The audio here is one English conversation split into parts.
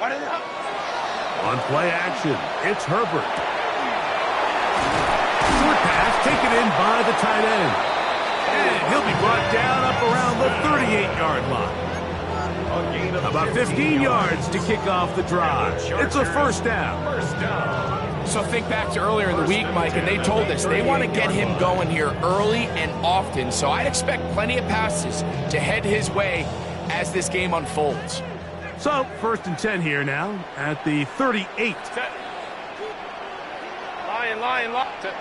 On play action, it's Herbert. Short pass taken in by the tight end. And he'll be brought down up around the 38-yard line. About 15 yards to kick off the drive. It's a first down. So think back to earlier in the week, Mike, and they told us they want to get him going here early and often. So I'd expect plenty of passes to head his way as this game unfolds. So, first and 10 here now at the 38. Lion, locked it.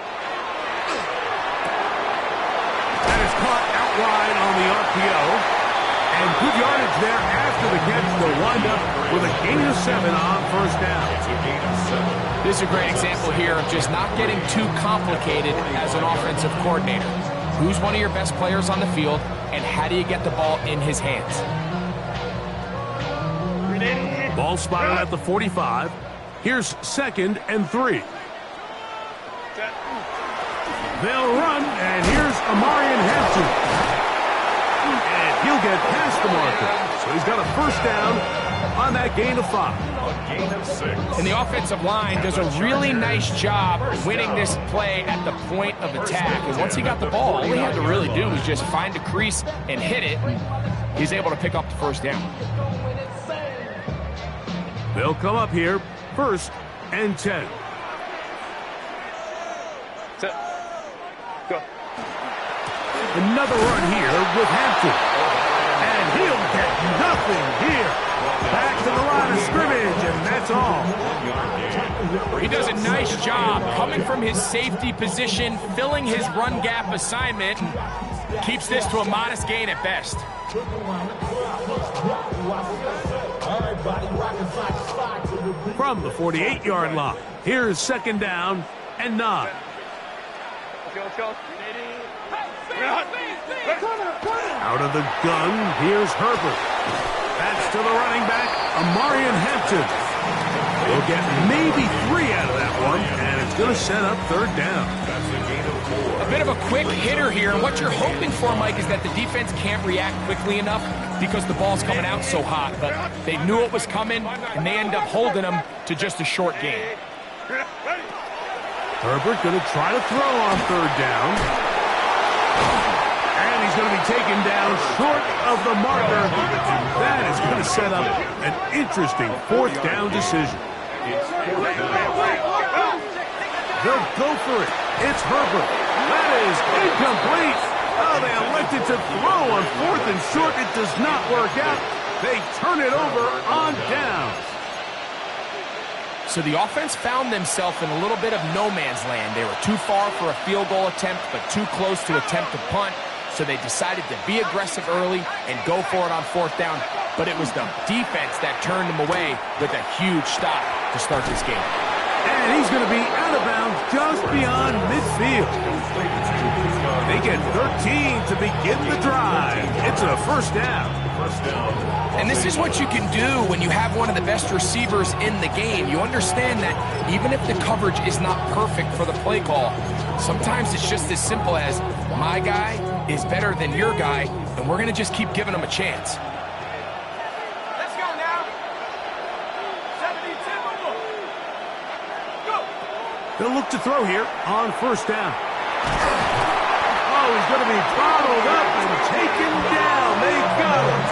That is caught out wide on the RPO. And good yardage there after the catch. They'll wind up with a gain of 7 on first down. This is a great example here of just not getting too complicated as an offensive coordinator. Who's one of your best players on the field, and how do you get the ball in his hands? Ball spotted at the 45. Here's 2nd and 3. They'll run, and here's Amarian Hampton. And he'll get past the marker. So he's got a first down on that gain of 5. A gain of 6. And the offensive line does a really nice job winning this play at the point of attack. And once he got the ball, all he had to really do was just find a crease and hit it. He's able to pick up the first down. They'll come up here, 1st and 10. Go. Another run here with Hampton. And he'll get nothing here. Back to the line of scrimmage, and that's all. He does a nice job coming from his safety position, filling his run gap assignment, and keeps this to a modest gain at best. From the 48-yard line, here's 2nd down and 9. Let's go. Out of the gun, here's Herbert. That's to the running back, Amarian Hampton. He'll get maybe 3 out of that one, and it's going to set up 3rd down. A bit of a quick hitter here, and what you're hoping for, Mike, is that the defense can't react quickly enough because the ball's coming out so hot. But they knew it was coming, and they end up holding them to just a short gain. Herbert going to try to throw on 3rd down. And he's going to be taken down short of the marker. That is going to set up an interesting 4th down decision. They'll go for it. It's Herbert. That is incomplete. Oh, they elected to throw on 4th and short. It does not work out. They turn it over on downs. So the offense found themselves in a little bit of no man's land. They were too far for a field goal attempt, but too close to attempt a punt. So they decided to be aggressive early and go for it on 4th down. But it was the defense that turned them away with a huge stop to start this game. And he's going to be out of bounds just beyond midfield. They get 13 to begin the drive. It's a first down. And this is what you can do when you have one of the best receivers in the game. You understand that even if the coverage is not perfect for the play call, sometimes it's just as simple as my guy is better than your guy, and we're going to just keep giving him a chance. Let's go now. 72. Go. They'll look to throw here on 1st down. Oh, he's going to be bottled up and taken down. They got him.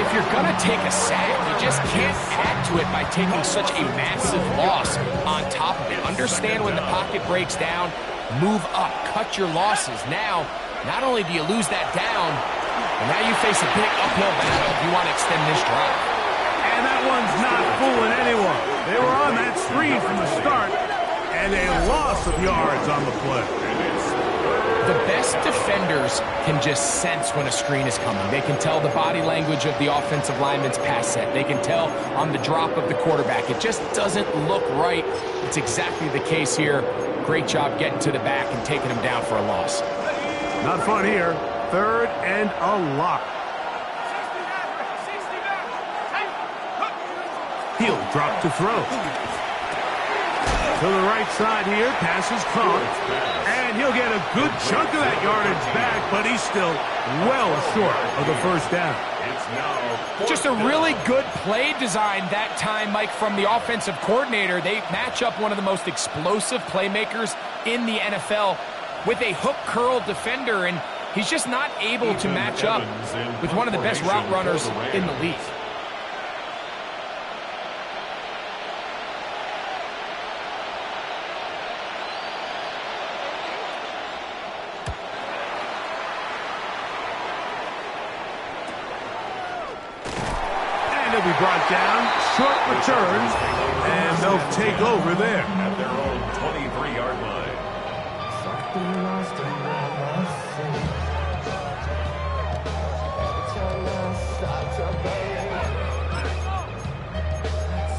If you're going to take a sack, you just can't add to it by taking such a massive loss on top of it. Understand when the pocket breaks down, move up, cut your losses. Now, not only do you lose that down, but now you face a big uphill battle if you want to extend this drive. And that one's not fooling anyone. They were on that screen from the start, and a loss of yards on the play. The best defenders can just sense when a screen is coming. They can tell the body language of the offensive lineman's pass set. They can tell on the drop of the quarterback. It just doesn't look right. It's exactly the case here. Great job getting to the back and taking him down for a loss. Not fun here. 3rd and a lot. He'll drop to throw. To the right side here, pass is caught. And he'll get a good chunk of that yardage back, but he's still well short of the first down. Just a really good play design that time, Mike, from the offensive coordinator. They match up one of the most explosive playmakers in the NFL with a hook curl defender, and he's just not able to match up with one of the best route runners in the league. He'll be brought down, short return, and they'll take over there. At their own 23-yard line.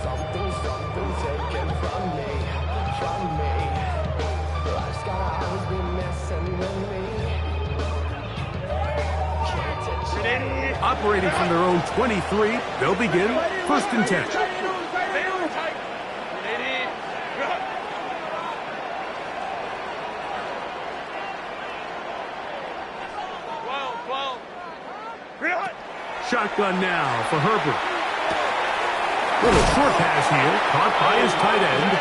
Something taken from me. Life's gotta always be messing with me. Operating from their own 23, they'll begin first and 10. Shotgun now for Herbert. Little short pass here, caught by his tight end.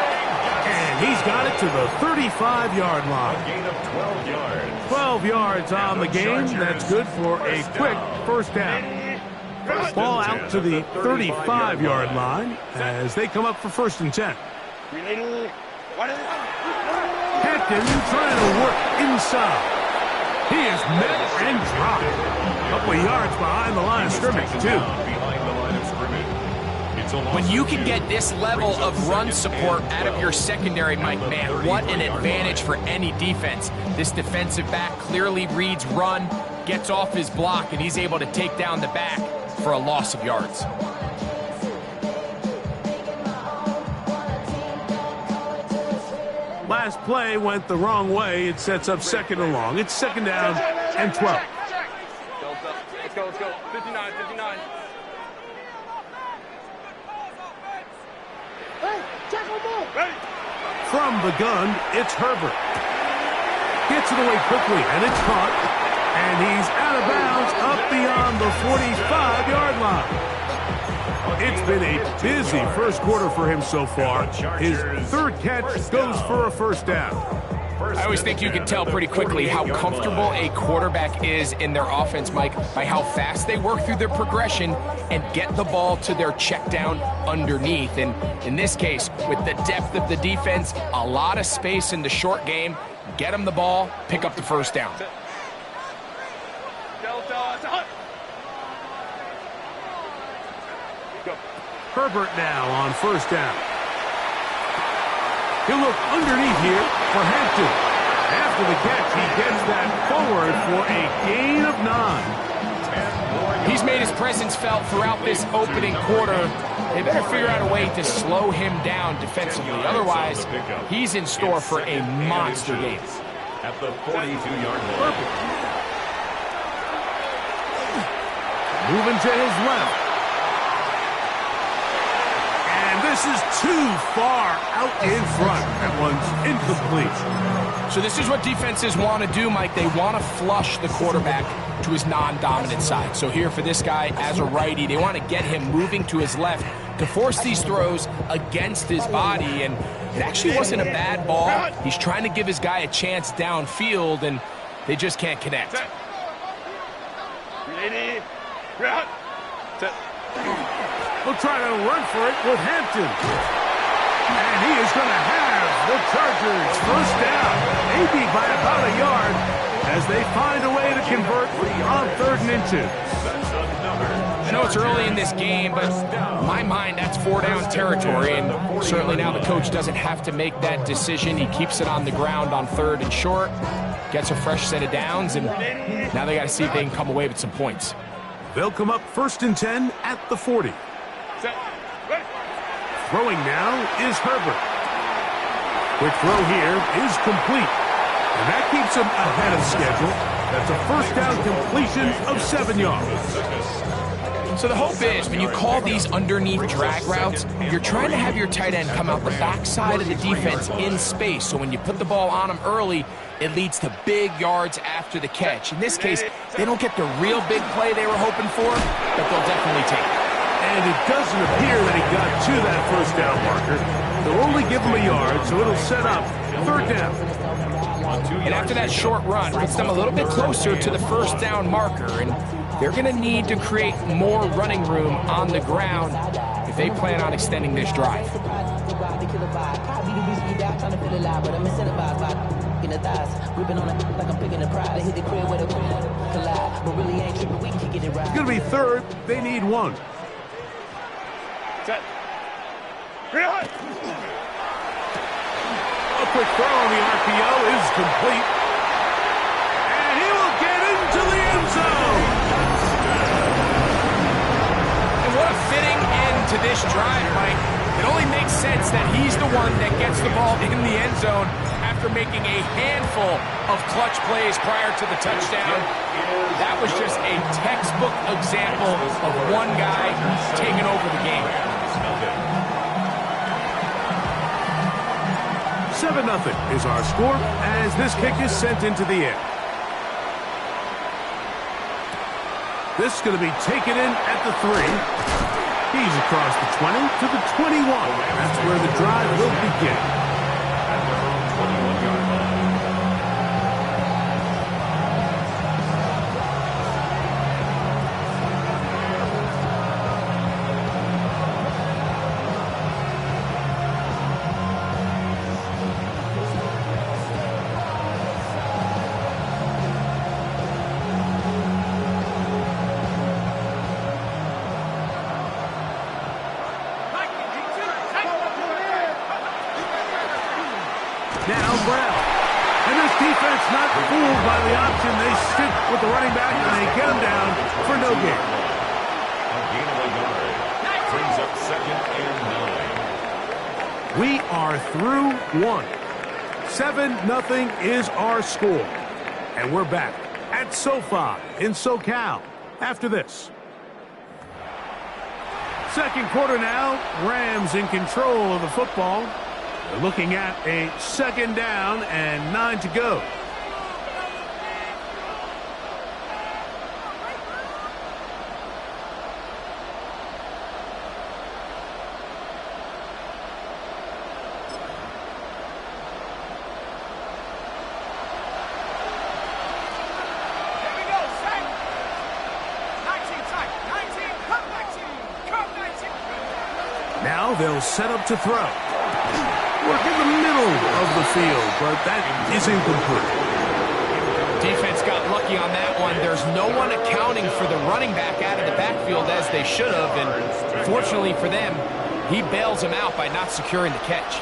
And he's got it to the 35-yard line. A gain of 12 yards. 12 yards on the game. That's good for a quick first down. Ball out to the 35-yard line as they come up for first and 10. Hampton trying to work inside. He is met and dropped. A couple of yards behind the line of scrimmage, too. Behind the line of scrimmage. When you can get this level of run support out of your secondary, Mike, man, what an advantage for any defense. This defensive back clearly reads run, gets off his block, and he's able to take down the back for a loss of yards. Last play went the wrong way. It sets up second and long. It's second down and 12. Let's go, let's go. 59, 59. From the gun, it's Herbert. Gets it away quickly, and it's caught. And he's out of bounds up beyond the 45-yard line. It's been a busy first quarter for him so far. His third catch goes for a first down. I always think you can tell pretty quickly how comfortable a quarterback is in their offense, Mike, by how fast they work through their progression and get the ball to their check down underneath. And in this case, with the depth of the defense, a lot of space in the short game, get them the ball, pick up the first down. Herbert now on first down. He'll look underneath here for Hampton. After the catch, he gets that forward for a gain of 9. He's made his presence felt throughout this opening quarter. They better figure out a way to slow him down defensively. Otherwise, he's in store for a monster game. At the 42-yard line. Moving to his left. This is too far out in front. That one's incomplete. So this is what defenses want to do, Mike. They want to flush the quarterback to his non-dominant side. So here for this guy as a righty, they want to get him moving to his left to force these throws against his body. And it actually wasn't a bad ball. He's trying to give his guy a chance downfield, and they just can't connect. We'll try to run for it with Hampton. And he is going to have the Chargers first down, maybe by about a yard, as they find a way to convert on 3rd and 2. I know it's early in this game, but in my mind, that's 4-down territory, and certainly now the coach doesn't have to make that decision. He keeps it on the ground on 3rd and short, gets a fresh set of downs, and now they got to see if they can come away with some points. They'll come up 1st and 10 at the 40. Throwing now is Herbert. Quick throw here is complete. And that keeps him ahead of schedule. That's a first down completion of 7 yards. So the hope is when you call these underneath drag routes, you're trying to have your tight end come out the backside of the defense in space. So when you put the ball on them early, it leads to big yards after the catch. In this case, they don't get the real big play they were hoping for, but they'll definitely take it. And it doesn't appear that he got to that first down marker. They'll only give him a yard, so it'll set up third down. And after that short run, puts them a little bit closer to the first down marker, and they're going to need to create more running room on the ground if they plan on extending this drive. It's going to be third. They need one. Set. A quick throw on the RPO is complete. And he will get into the end zone. And what a fitting end to this drive, Mike. It only makes sense that he's the one that gets the ball in the end zone after making a handful of clutch plays prior to the touchdown. That was just a textbook example of one guy taking over the game. 7-0 is our score as this kick is sent into the air. This is going to be taken in at the 3. He's across the 20 to the 21. That's where the drive will begin. At their own 21-yard line. Now Brown. And this defense not fooled by the option. They stick with the running back and they get him down for no gain. A gain of a yard. Brings up second and 9. We are through one. 7-0 is our score. And we're back at SoFi in SoCal after this. Second quarter now. Rams in control of the football. They're looking at a second down and 9 to go. Now they'll set up to throw. Work in the middle of the field, but that is incomplete. Defense got lucky on that one. There's no one accounting for the running back out of the backfield as they should have, and fortunately for them, he bails him out by not securing the catch.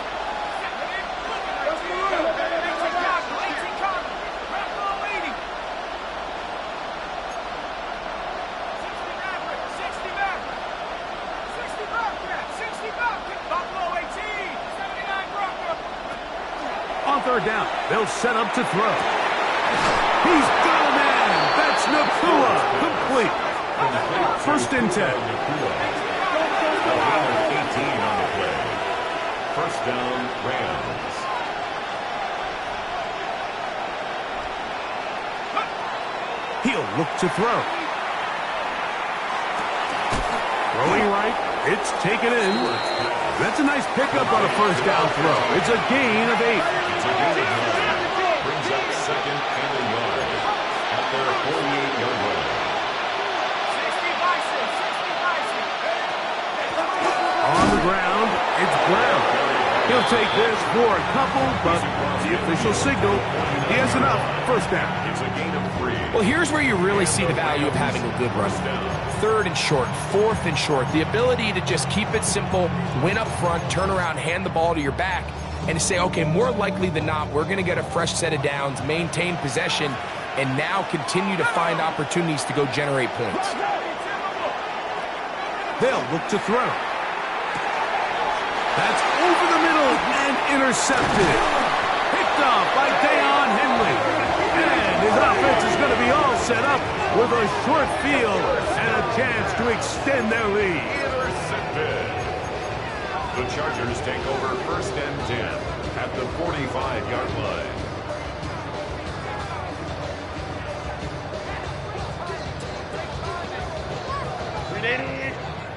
On third down, they'll set up to throw. He's got a man. That's Nakua. Complete. First and 10. A gain of 18 on the play. First down, Rams. He'll look to throw. Throwing right. It's taken in. That's a nice pickup on a first down throw. It's a gain of 8. It's a gain of 9. Brings up second and a yard at their 48-yard line. On the ground, it's Brown. He'll take this for a couple, but the official signal, he has enough. First down. It's a gain of 3. Well, here's where you really see the value of having a good run. Third and short, fourth and short. The ability to just keep it simple, win up front, turn around, hand the ball to your back, and to say, okay, more likely than not, we're going to get a fresh set of downs, maintain possession, and now continue to find opportunities to go generate points. They'll look to throw. That's over the middle and intercepted. Picked off by Deion Henley. And His offense is going to be all set up with a short field and a chance to extend their lead. Intercepted. The Chargers take over 1st and 10 at the 45-yard line.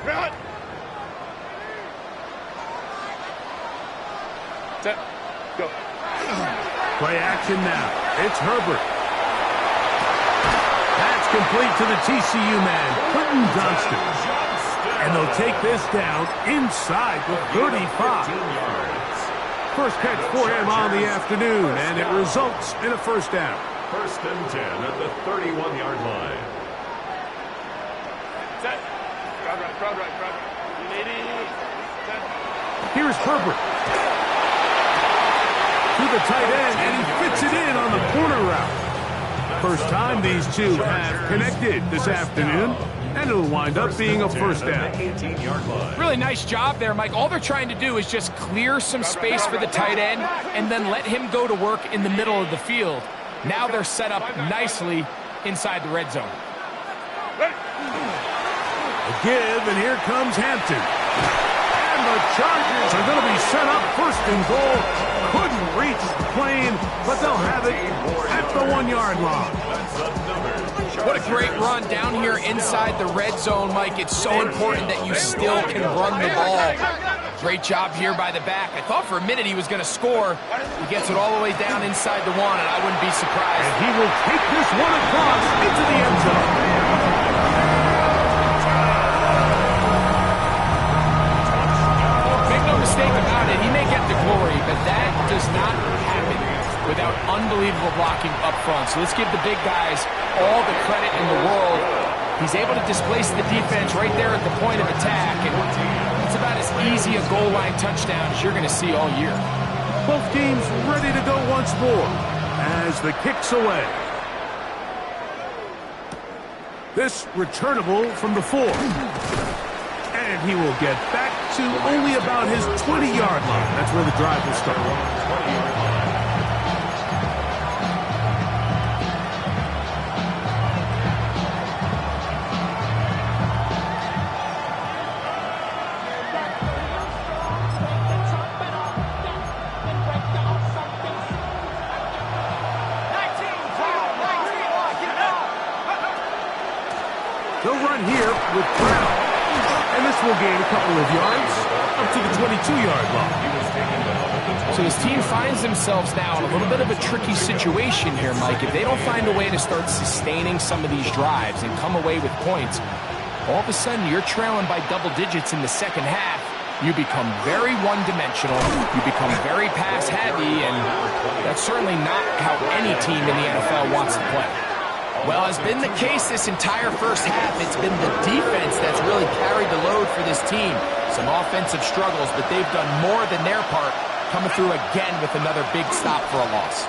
Run! Set. Go. Play action now. It's Herbert. That's complete to the TCU man, Quentin Johnston. And they'll take this down inside the 35. First catch for him on the afternoon, and it results in a first down. 1st and 10 at the 31-yard line. Set. Crowd right. Set. Here's Herbert. To the tight end, and he fits it in on the corner route. First time these two have connected this afternoon, and it'll wind up being a first down. 18-yard line. Really nice job there, Mike. All they're trying to do is just clear some space for the tight end and then let him go to work in the middle of the field. Now they're set up nicely inside the red zone. A give, and here comes Hampton. And the Chargers are going to be set up 1st and goal. Couldn't reach the plane, but they'll have it at the 1-yard line. What a great run down here inside the red zone, Mike. It's so important that you still can run the ball. Great job here by the back. I thought for a minute he was going to score. He gets it all the way down inside the 1, and I wouldn't be surprised. And he will take this one across into the end zone. Make no mistake about it, he may get the glory, but that does not happen without unbelievable blocking up front. So let's give the big guys all the credit in the world. He's able to displace the defense right there at the point of attack, and it's about as easy a goal line touchdown as you're going to see all year. Both teams ready to go once more as the kick's away. This returnable from the 4. And he will get back to only about his 20-yard line. That's where the drive will start. 20-yard line. They'll run here with Brown. And this will gain a couple of yards up to the 22-yard line. So his team finds themselves now in a little bit of a tricky situation here, Mike. If they don't find a way to start sustaining some of these drives and come away with points, all of a sudden you're trailing by double digits in the second half. You become very one-dimensional. You become very pass-heavy, and that's certainly not how any team in the NFL wants to play. Well, as been the case this entire first half, it's been the defense that's really carried the load for this team. Some offensive struggles, but they've done more than their part, coming through again with another big stop for a loss.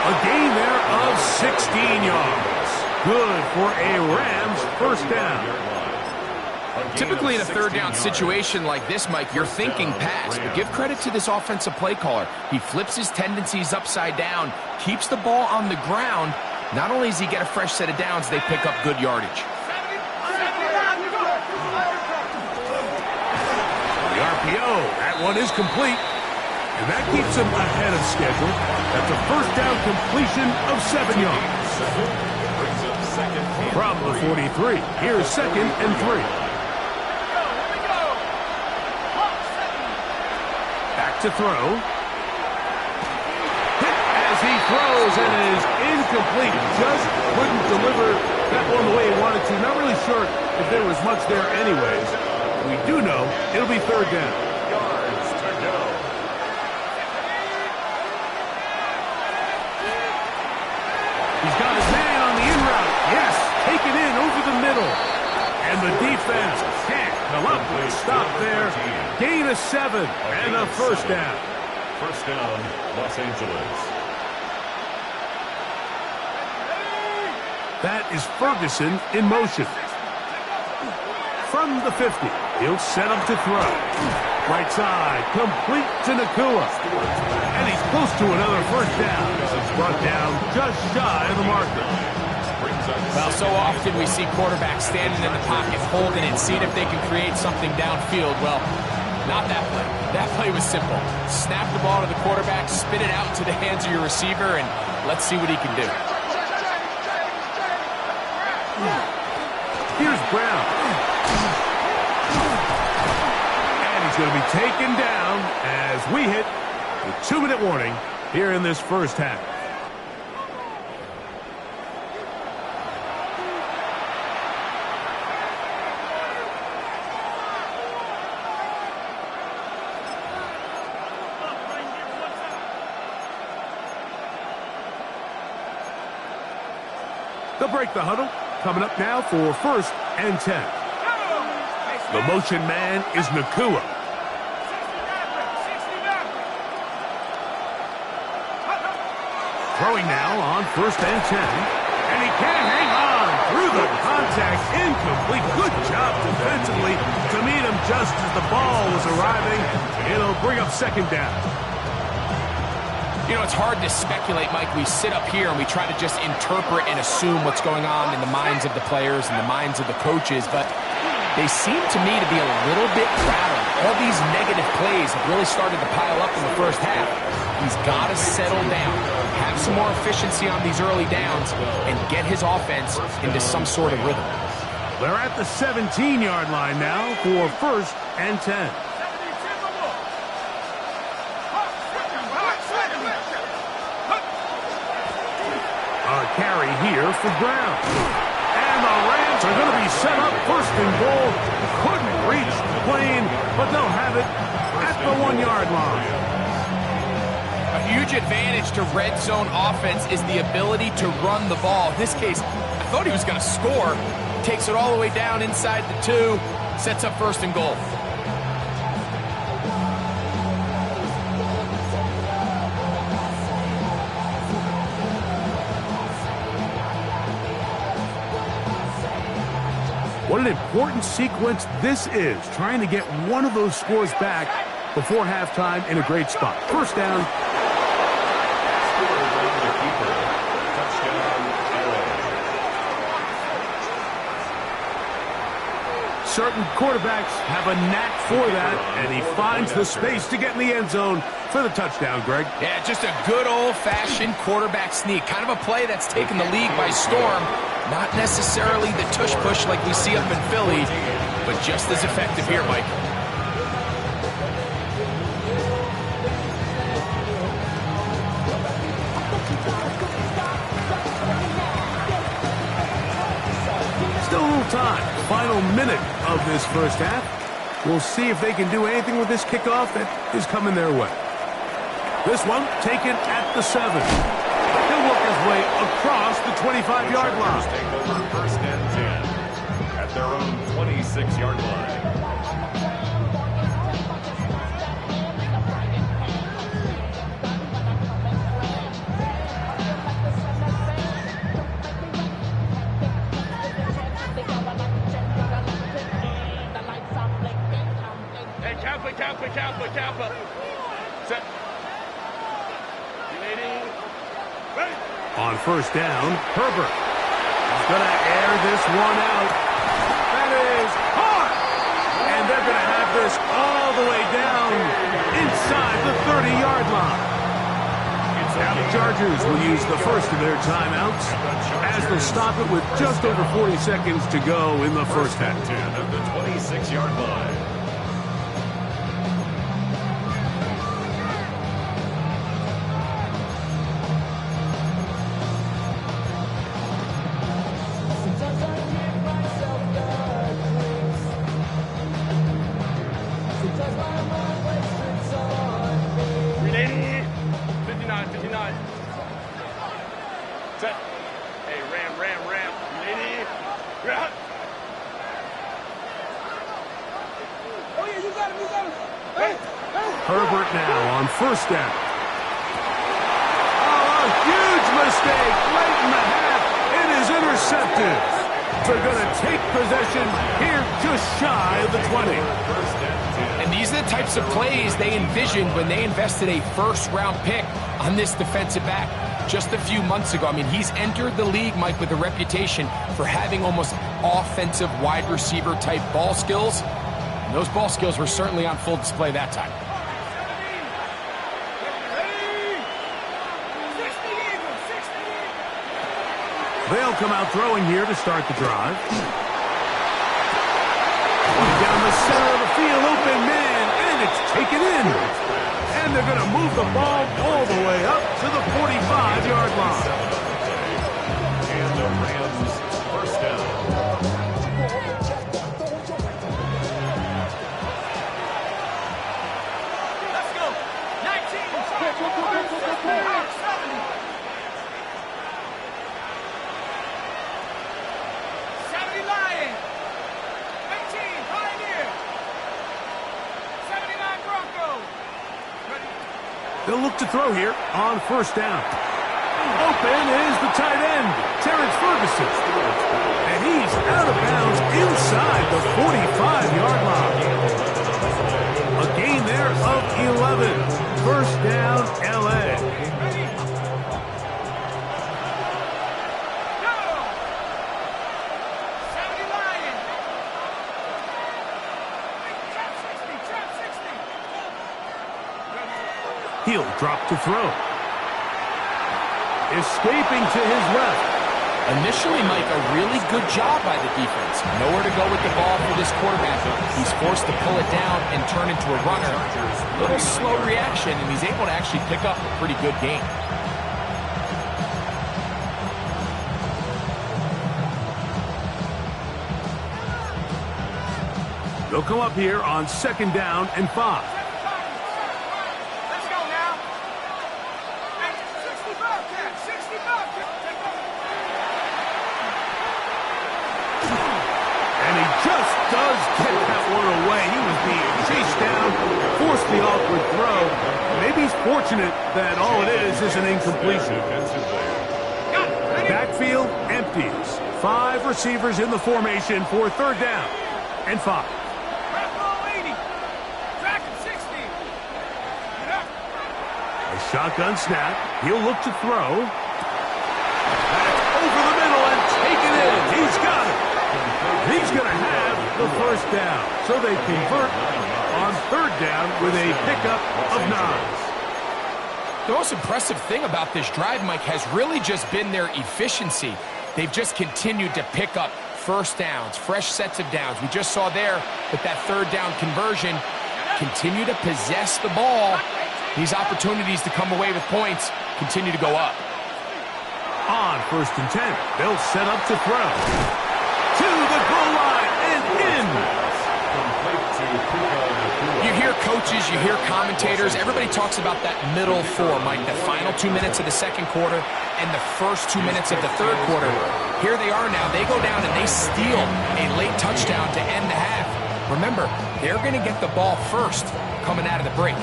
A gain there of 16 yards. Good for a Rams first down. Typically in a third down situation like this, Mike, you're thinking pass, but give credit to this offensive play caller. He flips his tendencies upside down, keeps the ball on the ground. Not only does he get a fresh set of downs, they pick up good yardage. The RPO, that one is complete. And that keeps him ahead of schedule. That's a first down completion of 7 yards. From the 43, here's 2nd and 3. To throw. Hit as he throws, and it is incomplete. Just couldn't deliver that one the way he wanted to. Not really sure if there was much there anyways. We do know it'll be third down. Yards to go. He's got his man on the in route. Yes, take it in over the middle. And the defense can't come up with a stop there. Gain of 7 and a first down. First down, Los Angeles. That is Ferguson in motion. From the 50, he'll set up to throw. Right side, complete to Nakua. And he's close to another first down. It's brought down just shy of the marker. Well, so often we see quarterbacks standing in the pocket, holding it, seeing if they can create something downfield. Well, not that play. That play was simple. Snap the ball to the quarterback, spin it out into the hands of your receiver, and let's see what he can do. Here's Brown. And he's going to be taken down as we hit the 2-minute warning here in this first half. They'll break the huddle. Coming up now for 1st and 10. The motion man is Nakua. Throwing now on 1st and 10. And he can't hang on through the contact. Incomplete. Good job defensively to meet him just as the ball was arriving. It'll bring up 2nd down. You know, it's hard to speculate, Mike. We sit up here and we try to just interpret and assume what's going on in the minds of the players and the minds of the coaches, but they seem to me to be a little bit rattled. All these negative plays have really started to pile up in the first half. He's got to settle down, have some more efficiency on these early downs, and get his offense into some sort of rhythm. They're at the 17-yard line now for 1st and 10. Carry here for Brown. And the Rams are going to be set up 1st and goal. Couldn't reach the plane, but they'll have it at the 1-yard line. A huge advantage to red zone offense is the ability to run the ball. In this case, I thought he was going to score. Takes it all the way down inside the 2, sets up 1st and goal. What an important sequence this is, trying to get one of those scores back before halftime in a great spot. 1st down. Certain quarterbacks have a knack for that, and he finds the space to get in the end zone for the touchdown, Greg. Yeah, just a good old-fashioned quarterback sneak. Kind of a play that's taken the league by storm. Not necessarily the tush-push like we see up in Philly, but just as effective here, Mike. Still a little time. Final minute of this first half. We'll see if they can do anything with this kickoff that is coming their way. This one taken at the 7. He'll work his way across the 25-yard line. Take over 1st and 10 at their own 26-yard line. Kappa. Set. On 1st down, Herbert is going to air this one out. That is hard. And they're going to have this all the way down inside the 30-yard line. Now the Chargers will use the first of their timeouts as they'll stop it with just over 40 seconds to go in the first half. 10 of the 26-yard line. Set. Hey, ram. Ready? Grab. Oh, yeah, you got him. Hey. Herbert now on 1st down. Oh, a huge mistake late in the half. It is intercepted. They're going to take possession here just shy of the 20. And these are the types of plays they envisioned when they invested a first-round pick on this defensive back just a few months ago. I mean, he's entered the league, Mike, with a reputation for having almost offensive wide receiver type ball skills. And those ball skills were certainly on full display that time. They'll come out throwing here to start the drive. Down the center of the field, open man, and it's taken in. And they're going to move the ball all the way up to the 45-yard line. And the Rams first down. Let's go. 19. 70 Lion. 18 Pioneer. 79 Bronco. They'll look to throw here on first down. Open is the tight end, Terrence Ferguson. And he's out of bounds inside the 45-yard line. A gain there of 11. First down, L.A. He'll drop to throw. Escaping to his left. Initially, Mike, a really good job by the defense. Nowhere to go with the ball for this quarterback. He's forced to pull it down and turn into a runner. A little slow reaction, and he's able to actually pick up a pretty good gain. They'll come up here on second down and 5. Does get that one away. He was being chased down, forced the awkward throw. Maybe he's fortunate that all it is an incompletion. Backfield empties. 5 receivers in the formation for third down and 5. A shotgun snap. He'll look to throw. That's over the middle and taken in. He's got it. He's going to have the first down. So they convert on third down with a pickup of 9. The most impressive thing about this drive, Mike, has really just been their efficiency. They've just continued to pick up first downs, fresh sets of downs. We just saw there with that third down conversion, continue to possess the ball. These opportunities to come away with points continue to go up. On first and 10, they'll set up to throw. To the goal line and in. You hear coaches, you hear commentators, everybody talks about that middle 4, Mike, the final 2 minutes of the second quarter and the first 2 minutes of the third quarter. Here they are now. They go down and they steal a late touchdown to end the half. Remember, they're going to get the ball first coming out of the break.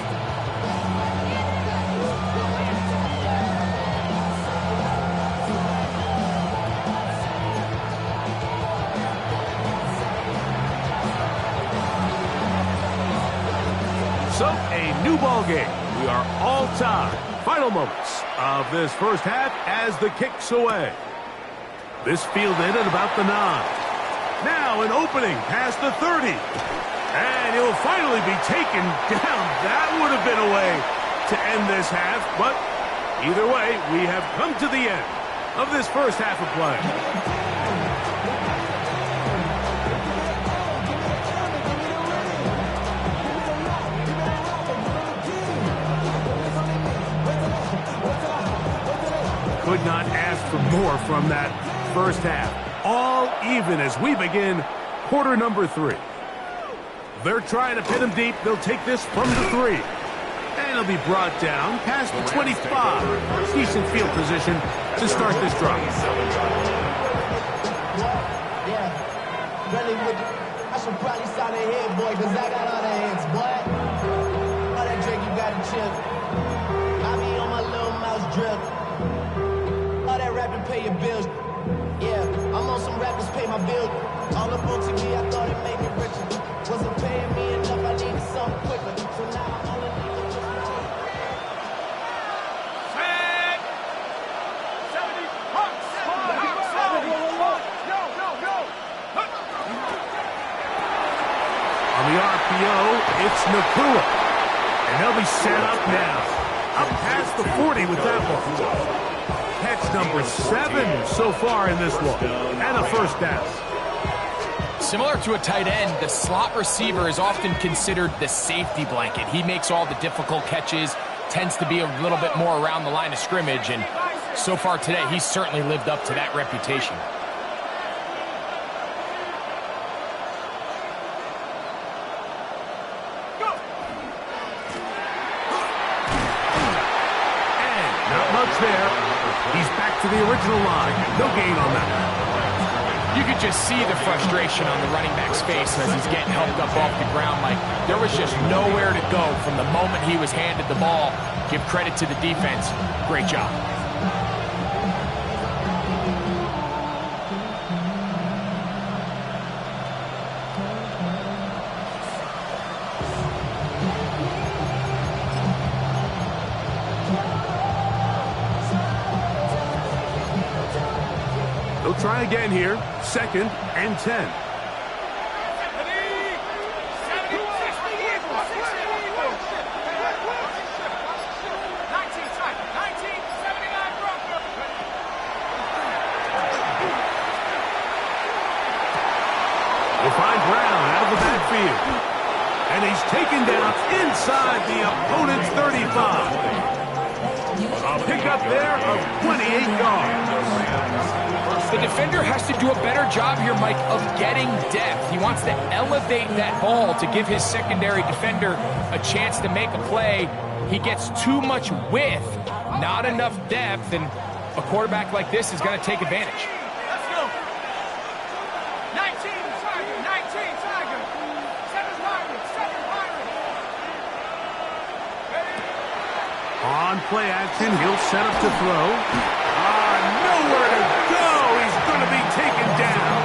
So, a new ball game. We are all tied. Final moments of this first half as the kick's away. This fielded at about the 9. Now an opening past the 30. And he'll finally be taken down. That would have been a way to end this half. But either way, we have come to the end of this first half of play. Could not ask for more from that first half. All even as we begin quarter number 3. They're trying to pin him deep. They'll take this from the 3. And he'll be brought down past the 25. Decent field position to start this drive. Yeah, really with I should probably sign a head, boy, because I got all the heads, boy. All that drink, you got to chip. I be on my little mouse drip. All that rapping, pay your bills. Yeah, I'm on some rappers pay my bill. All up on TV, I thought it made me richer. Wasn't paying me enough, I needed something quicker. So now I'm only leaving just for Set. 70. Pump. 70. Yo. On the RPO, it's Nakua. And they'll be set up now. Up past the 40 with that one. Catch number 7 so far in this one. And a first down. Similar to a tight end, the slot receiver is often considered the safety blanket. He makes all the difficult catches, tends to be a little bit more around the line of scrimmage, and so far today, he's certainly lived up to that reputation. And not much there. He's back to the original line. No gain on that. You could just see the frustration on the running back's face as he's getting helped up off the ground. Like, there was just nowhere to go from the moment he was handed the ball. Give credit to the defense. Great job. They'll try again here. 2nd and 10. We'll find Brown out of the backfield. And he's taken down inside the opponent's 35. A pickup there of 28 yards. The defender has to do a better job here, Mike, of getting depth. He wants to elevate that ball to give his secondary defender a chance to make a play. He gets too much width, not enough depth, and a quarterback like this is going to take advantage. Let's go. 19 Tiger. 7 Pirate. On play action, he'll set up to throw. Nowhere to go. He's going to be taken down.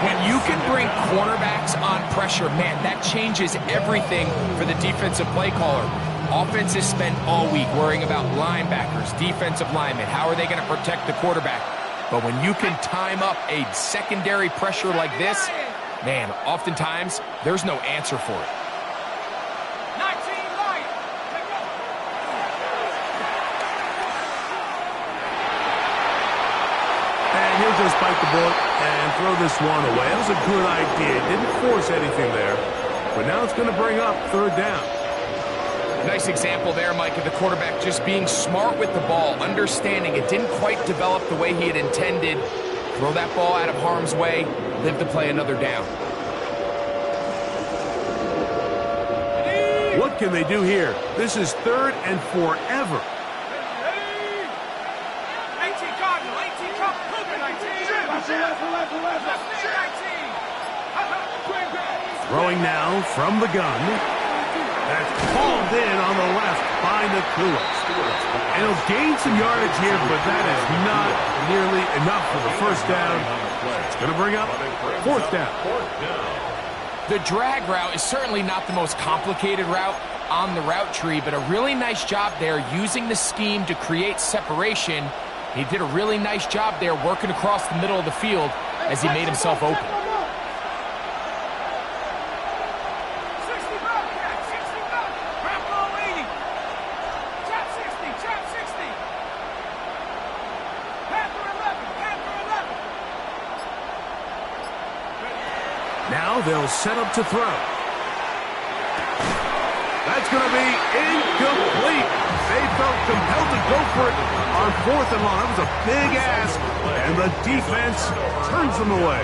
When you can bring cornerbacks on pressure, man, that changes everything for the defensive play caller. Offenses spend all week worrying about linebackers, defensive linemen. How are they going to protect the quarterback? But when you can time up a secondary pressure like this, man, oftentimes there's no answer for it. He'll just bite the bullet and throw this one away. That was a good idea. Didn't force anything there. But now it's going to bring up 3rd down. Nice example there, Mike, of the quarterback just being smart with the ball, understanding it didn't quite develop the way he had intended. Throw that ball out of harm's way, live to play another down. What can they do here? This is 3rd and forever. Throwing now from the gun. That's called in on the left by Nakua. And he'll gain some yardage here, but that is not nearly enough for the first down. It's going to bring up 4th down. The drag route is certainly not the most complicated route on the route tree, but a really nice job there using the scheme to create separation. He did a really nice job there working across the middle of the field as he made himself open. Now they'll set up to throw. That's going to be incomplete. They felt compelled to go for it on 4th and long. That was a big ask, and the defense turns them away.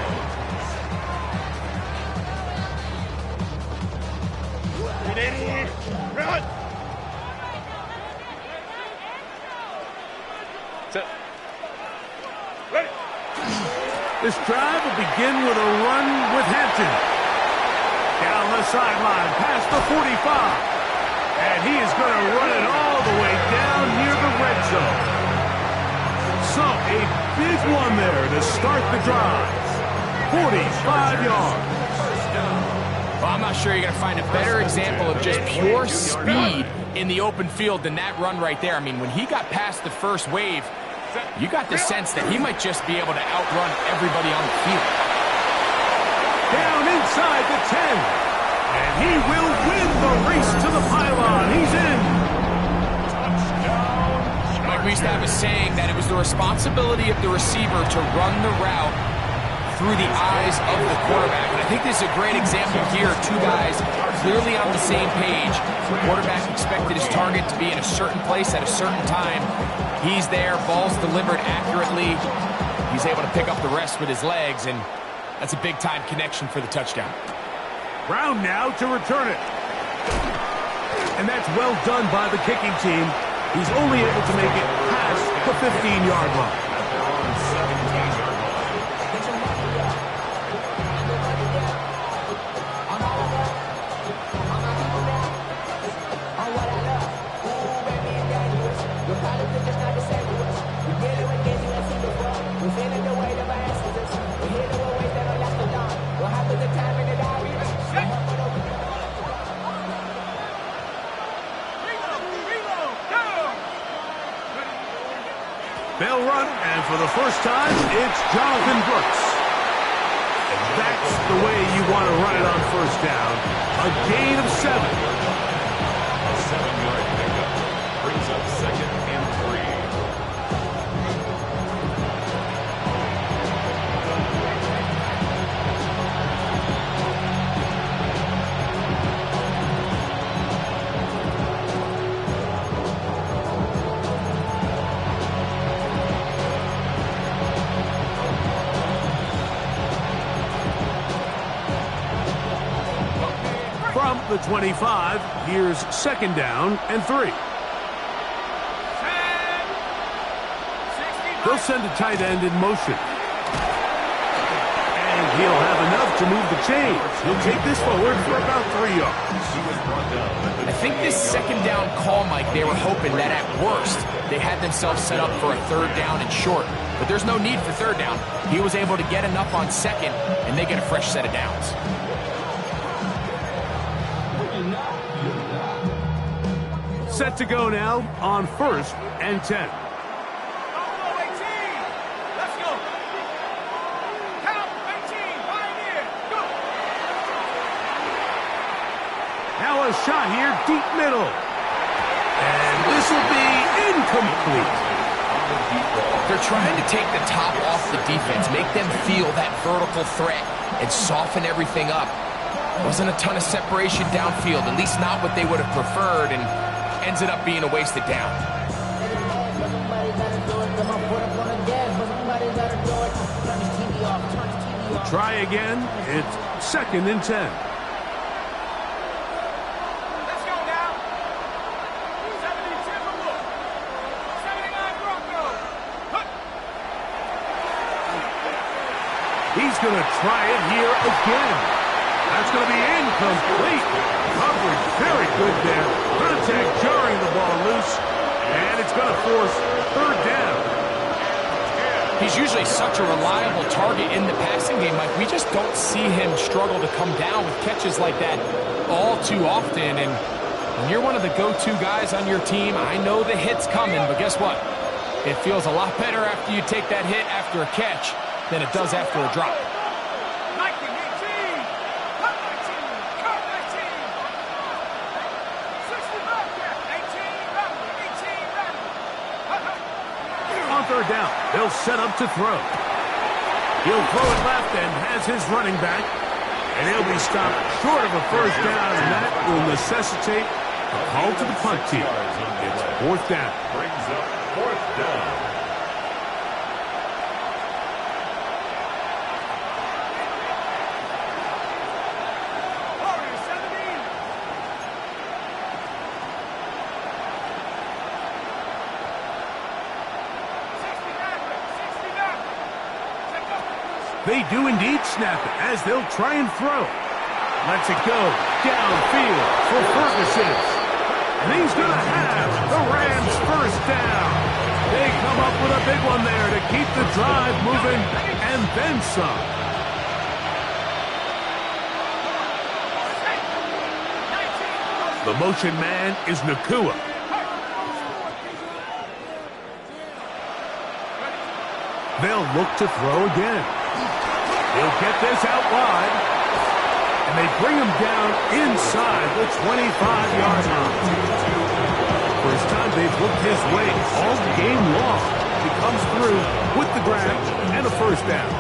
Run! Set. Ready. This drive will begin with a run with Hampton. Down the sideline, past the 45. And he is going to run it all the way down near the red zone. So, a big one there to start the drive. 45 yards. Well, I'm not sure you're going to find a better example of just pure speed in the open field than that run right there. I mean, when he got past the first wave, you got the sense that he might just be able to outrun everybody on the field. Down inside the 10. And he will win the race to the pylon. He's in. Mike, we used to have a saying that it was the responsibility of the receiver to run the route through the eyes of the quarterback. And I think this is a great example here. Two guys clearly on the same page. The quarterback expected his target to be in a certain place at a certain time. He's there, ball's delivered accurately. He's able to pick up the rest with his legs, and that's a big-time connection for the touchdown. Brown now to return it. And that's well done by the kicking team. He's only able to make it past the 15-yard line. They'll run, and for the first time, it's Jonathan Brooks. And that's the way you want to run it on first down. A gain of 7. A 7-yard pickup brings up 2nd and 3. From the 25, here's 2nd down and 3. They'll send a tight end in motion. And he'll have enough to move the chains. He'll take this forward for about 3 yards. I think this 2nd down call, Mike, they were hoping that at worst they had themselves set up for a 3rd down and short. But there's no need for 3rd down. He was able to get enough on 2nd, and they get a fresh set of downs. Set to go now on 1st and 10. Now a shot here, deep middle. And this will be incomplete. They're trying to take the top off the defense, make them feel that vertical threat, and soften everything up. Wasn't a ton of separation downfield, at least not what they would have preferred, and ends up being a wasted down. We'll try again. It's 2nd and 10. Let's go now. 72 Broncos. 79 Broncos. He's going to try it here again. That's going to be incomplete. Coverage very good there. Contact jarring the ball loose. And it's going to force 3rd down. He's usually such a reliable target in the passing game, Mike. We just don't see him struggle to come down with catches like that all too often. And when you're one of the go-to guys on your team, I know the hit's coming, but guess what? It feels a lot better after you take that hit after a catch than it does after a drop. On 3rd down, they'll set up to throw. He'll throw it left and has his running back. And he'll be stopped short of a 1st down, and that will necessitate a call to the punt team. It's 4th down. Brings up 4th down. They do indeed snap it as they'll try and throw. Lets it go downfield for Ferguson. And he's going to have the Rams 1st down. They come up with a big one there to keep the drive moving, and then some. The motion man is Nakua. They'll look to throw again. He'll get this out wide. And they bring him down inside the 25-yard line. First time they've looked his way all game long. He comes through with the grab and a first down.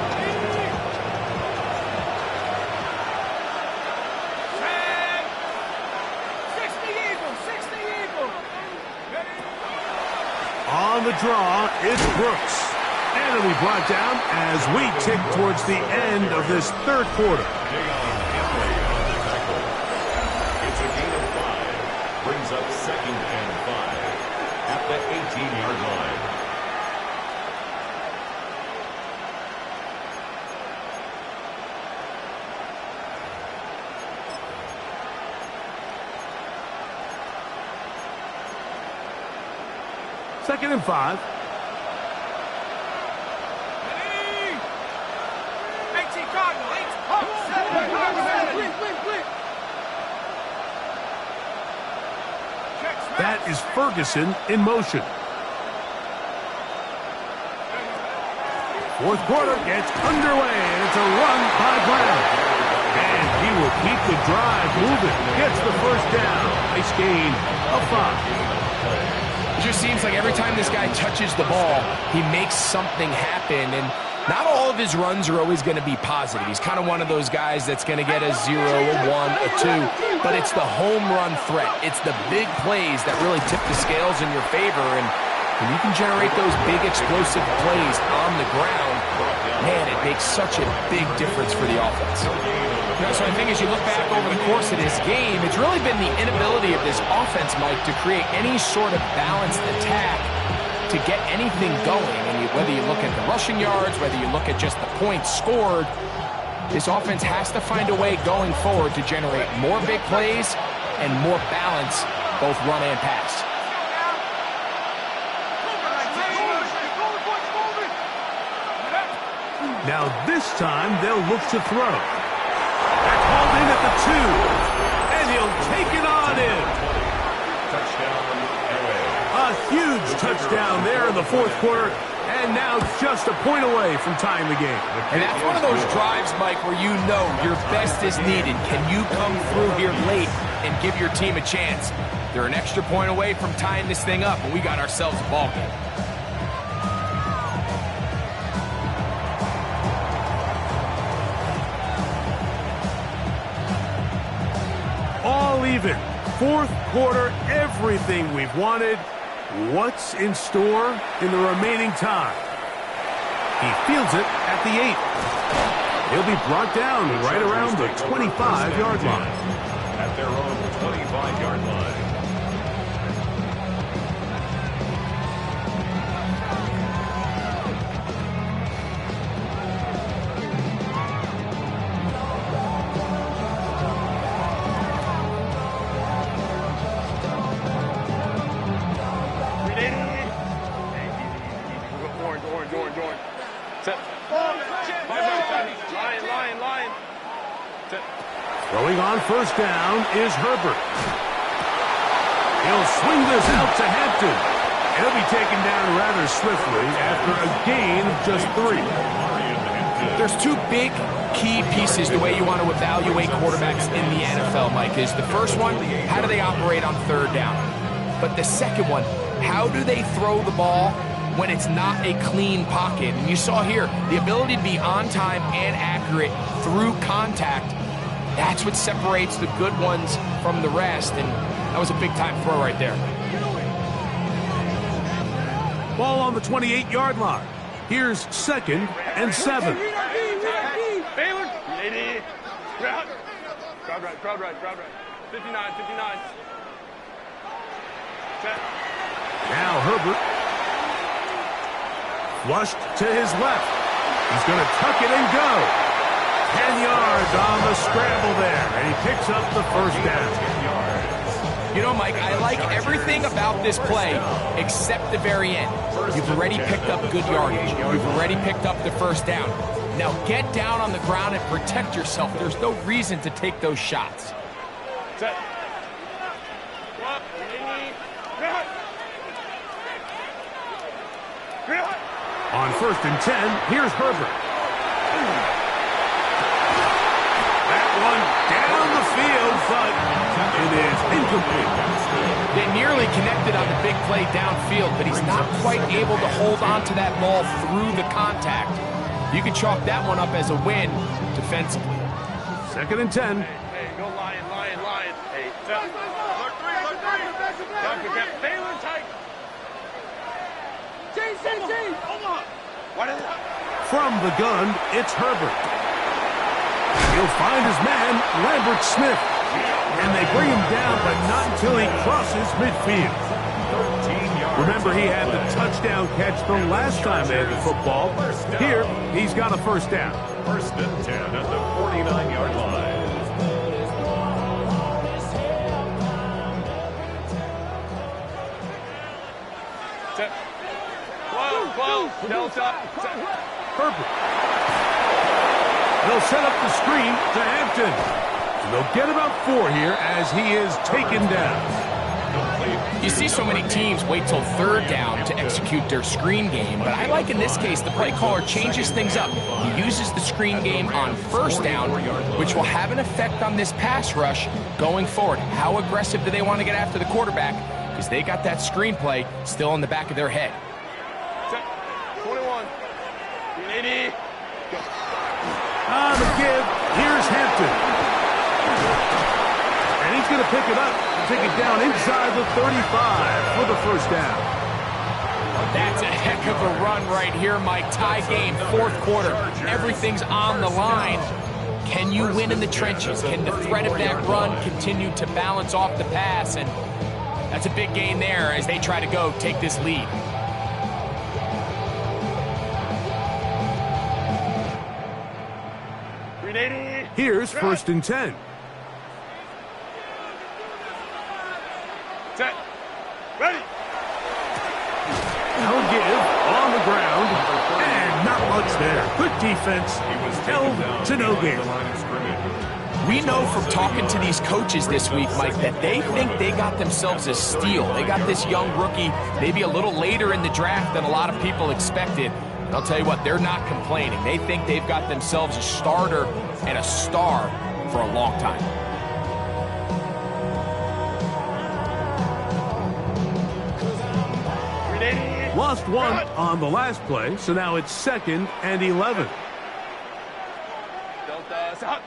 On the draw, it's Brooks. And it'll be brought down as we tick towards the end of this third quarter. It's a gain of 5. Brings up 2nd and 5 at the 18-yard line. Second and 5. That is Ferguson in motion. Fourth quarter gets underway, and it's a run by Brown. And he will keep the drive moving. Gets the first down. Nice gain of 5. It just seems like every time this guy touches the ball, he makes something happen. And not all of his runs are always going to be positive. He's kind of one of those guys that's going to get a 0, a 1, a 2. But it's the home run threat. It's the big plays that really tip the scales in your favor. And when you can generate those big explosive plays on the ground, man, it makes such a big difference for the offense. You know, so I think as you look back over the course of this game, it's really been the inability of this offense, Mike, to create any sort of balanced attack to get anything going. And whether you look at the rushing yards, whether you look at just the points scored, this offense has to find a way going forward to generate more big plays and more balance, both run and pass. Now this time they'll look to throw. That's hauled in at the 2. And he'll take it on in. Touchdown, LA. A huge touchdown there in the fourth quarter. And now just a point away from tying the game. And that's one of those drives, Mike, where you know your best is needed. Can you come through here late and give your team a chance? They're an extra point away from tying this thing up, and we got ourselves a ball game. All even. Fourth quarter, everything we've wanted. What's in store in the remaining time? He fields it at the 8. He'll be brought down right around the 25-yard line. At their own 25-yard line. Throwing on first down is Herbert. He'll swing this out to Hampton. He'll be taken down rather swiftly after a gain of just 3. There's 2 big key pieces the way you want to evaluate quarterbacks in the NFL, Mike, is the first one, how do they operate on third down? But the second one, how do they throw the ball when it's not a clean pocket? And you saw here, the ability to be on time and accurate through contact. That's what separates the good ones from the rest, and that was a big-time throw right there. Ball on the 28-yard line. Here's 2nd and 7. Baylor. Crowd right. 59. Set. Now Herbert. Flushed to his left. He's going to tuck it and go. 10 yards on the scramble there, and he picks up the first down. 10 yards. You know, Mike, I like everything about this play except the very end. You've already picked up good yardage. You've already picked up the first down. Now get down on the ground and protect yourself. There's no reason to take those shots. Set. On 1st and 10, here's Herbert. That one down the field, but it is incomplete. They nearly connected on the big play downfield, but he's not quite able to hold on to that ball through the contact. You can chalk that one up as a win defensively. 2nd and 10. Hey, go Lion, Lion, Lion. Hey, set. Look three. Don't forget Baylor tight. Hold on. What is it? From the gun, it's Herbert. He'll find his man, Lambert Smith. And they bring him down, but not until he crosses midfield. Remember, he had the touchdown catch the last time they had the football. Here, he's got a first down. 1st and 10 at the 49-yard line. Set. 12. Delta. Set. Herbert. They'll set up the screen to Hampton. And they'll get about 4 here as he is taken down. You see so many teams wait till 3rd down to execute their screen game, but I like in this case the play caller changes things up. He uses the screen game on 1st down, which will have an effect on this pass rush going forward. How aggressive do they want to get after the quarterback? Because they got that screen play still in the back of their head. Set. 21. 80. On the give, here's Hampton. And he's going to pick it up and take it down inside the 35 for the first down. That's a heck of a run right here, Mike. Tie game, 4th quarter. Everything's on the line. Can you win in the trenches? Can the threat of that run continue to balance off the pass? And that's a big gain there as they try to go take this lead. Here's 1st and 10. Set. Ready. Now give on the ground. And not much there. Good defense. Held to no gain. We know from talking to these coaches this week, Mike, that they think they got themselves a steal. They got this young rookie maybe a little later in the draft than a lot of people expected. And I'll tell you what, they're not complaining. They think they've got themselves a starter and a star for a long time. Lost one on the last play, so now it's 2nd and 11. Delta. Stop.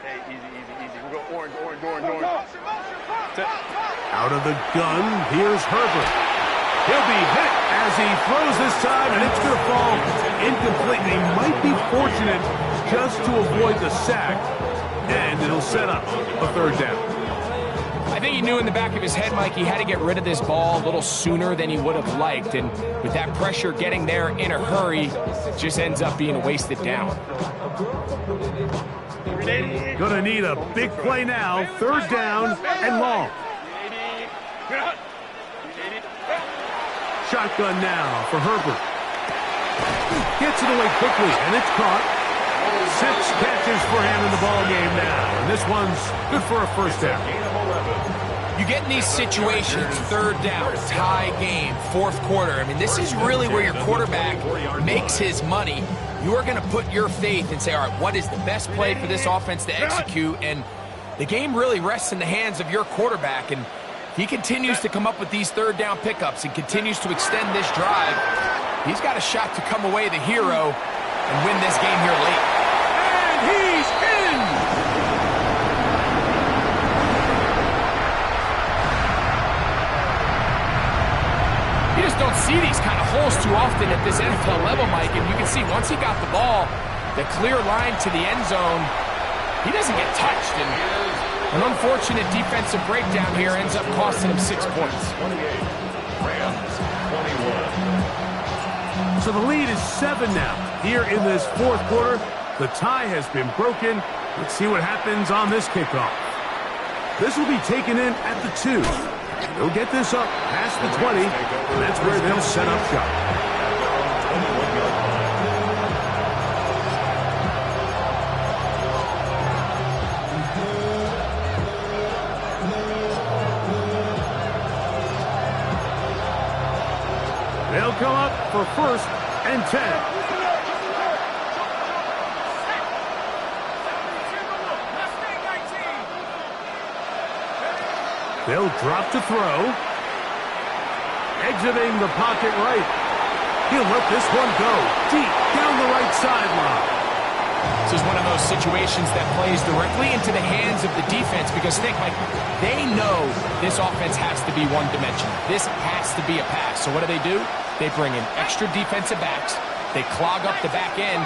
Hey, easy. We'll go orange. Set. Out of the gun, here's Herbert. He'll be hit as he throws this time, and it's going to fall incomplete. They might be fortunate just to avoid the sack, and it'll set up a 3rd down. I think he knew in the back of his head, Mike, he had to get rid of this ball a little sooner than he would have liked. And with that pressure getting there in a hurry, it just ends up being a wasted down. Gonna need a big play now. 3rd down and long. Shotgun now for Herbert. Gets it away quickly, and it's caught. 6 catches for him in the ball game now. And this one's good for a first down. You get in these situations, 3rd down, tie game, 4th quarter. I mean, this is really where your quarterback makes his money. You are going to put your faith and say, all right, what is the best play for this offense to execute? And the game really rests in the hands of your quarterback. And he continues to come up with these 3rd down pickups and continues to extend this drive. He's got a shot to come away the hero and win this game here late. And he's in! You just don't see these kind of holes too often at this NFL level, Mike. And you can see once he got the ball, the clear line to the end zone, he doesn't get touched. And an unfortunate defensive breakdown here ends up costing him 6 points. 28. Rams, 21. So the lead is 7 now. Here in this 4th quarter, the tie has been broken. Let's see what happens on this kickoff. This will be taken in at the 2. They'll get this up past the 20, and that's where they'll set up shop. They'll come up for 1st and 10. They'll drop to throw. Exiting the pocket right. He'll let this one go deep down the right sideline. This is one of those situations that plays directly into the hands of the defense because think, like, they know this offense has to be one-dimensional. This has to be a pass. So what do? They bring in extra defensive backs. They clog up the back end.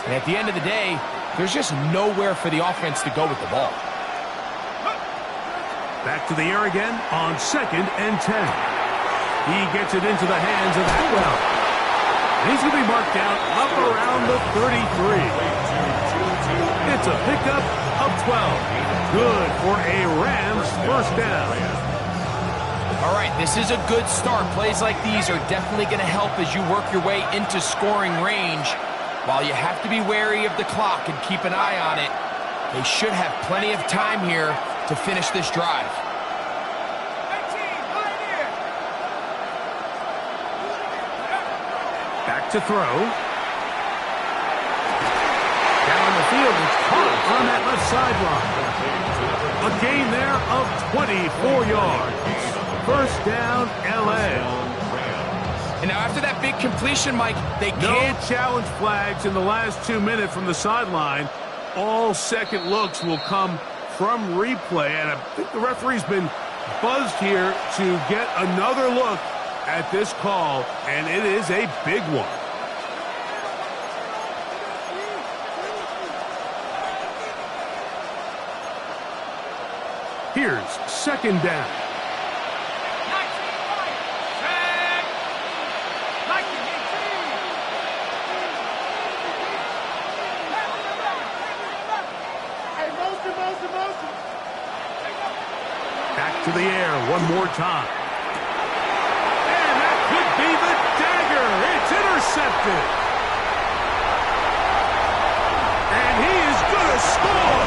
And at the end of the day, there's just nowhere for the offense to go with the ball. Back to the air again on 2nd and 10. He gets it into the hands of Atwell. He's going to be marked down up around the 33. It's a pickup of 12. Good for a Rams 1st down. All right, this is a good start. Plays like these are definitely going to help as you work your way into scoring range. While you have to be wary of the clock and keep an eye on it, they should have plenty of time here to finish this drive. Back to throw. Down the field, it's caught on that left sideline. A gain there of 24 yards. 1st down, L.A. And now after that big completion, Mike, they can't... No challenge flags in the last 2 minutes from the sideline. All second looks will come from replay, and I think the referee's been buzzed here to get another look at this call, and it is a big one. Here's 2nd down. Back to the air one more time. And that could be the dagger. It's intercepted. And he is going to score.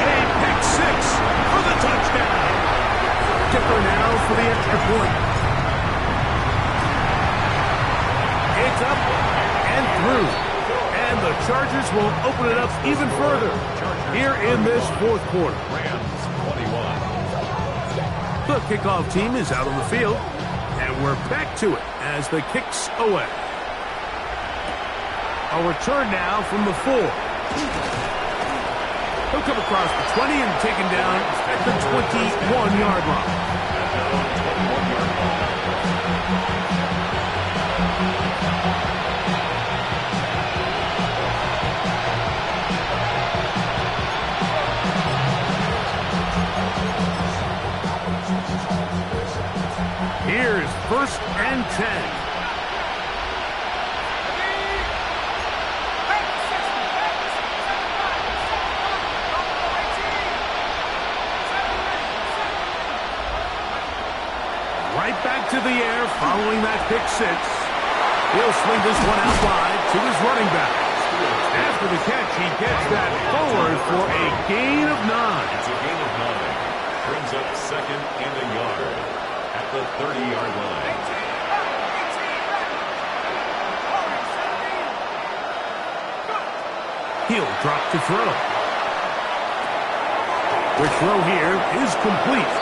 A pick 6 for the touchdown. Dipper now for the extra point. It's up and through. And the Chargers will open it up even further here in this 4th quarter. Rams 21. The kickoff team is out on the field, and we're back to it as the kick's away. A return now from the 4. He'll come across the 20 and taken down at the 21-yard line. Here's 1st and 10. Right back to the air following that pick 6. He'll swing this one out wide to his running back. After the catch, he gets that forward for a gain of 9. It's a gain of 9. Brings up 2nd and a yard at the 30-yard line. He'll drop to throw. The throw here is complete.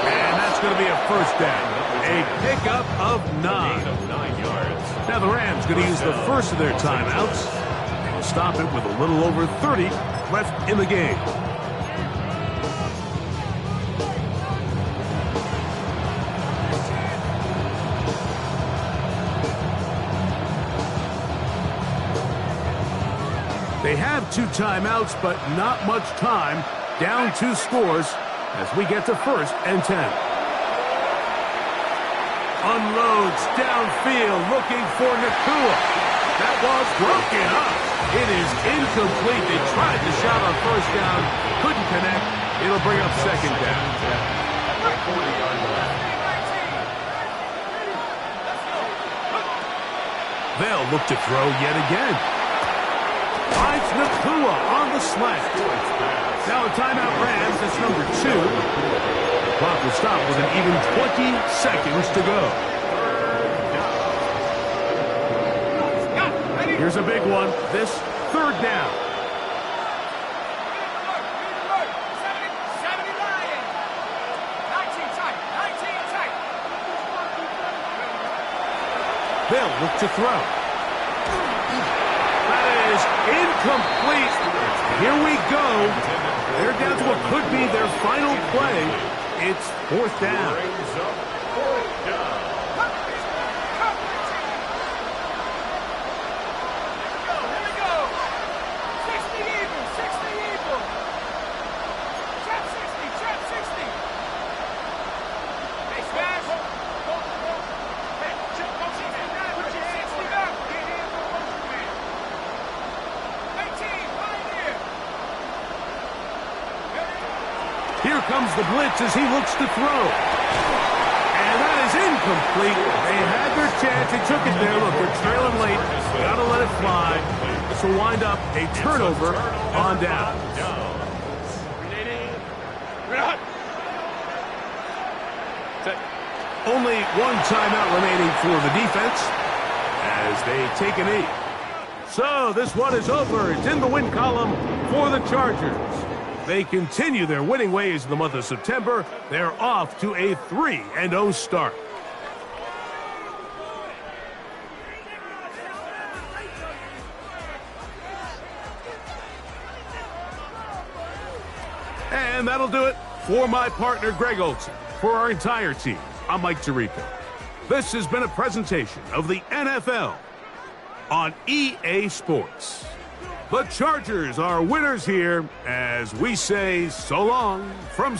And that's going to be a 1st down. A pickup of 9. Gain of 9 yards. Now the Rams going to use the first of their timeouts. They'll stop it with a little over 30 left in the game. They have 2 timeouts, but not much time. Down 2 scores as we get to 1st and 10. Unloads downfield looking for Nakua. That was broken up. It is incomplete. They tried the shot on first down, couldn't connect. It'll bring up second down. 40-yard line. They'll look to throw yet again. Finds Nakua on the slant. Now a timeout Rams. That's number 2. Clock will stop with an even 20 seconds to go. Here's a big one. This third down. They'll look to throw. That is incomplete. Here we go. They're down to what could be their final play. It's fourth down. Brings up fourth down. Here comes the blitz as he looks to throw. And that is incomplete. They had their chance. They took it there. Look, they're trailing late. Got to let it fly. This will wind up a turnover on down. Only one timeout remaining for the defense as they take a knee. So this one is over. It's in the win column for the Chargers. They continue their winning ways in the month of September. They're off to a 3-0 start. And that'll do it for my partner, Greg Olson. For our entire team, I'm Mike Tirico. This has been a presentation of the NFL on EA Sports. The Chargers are winners here as we say so long from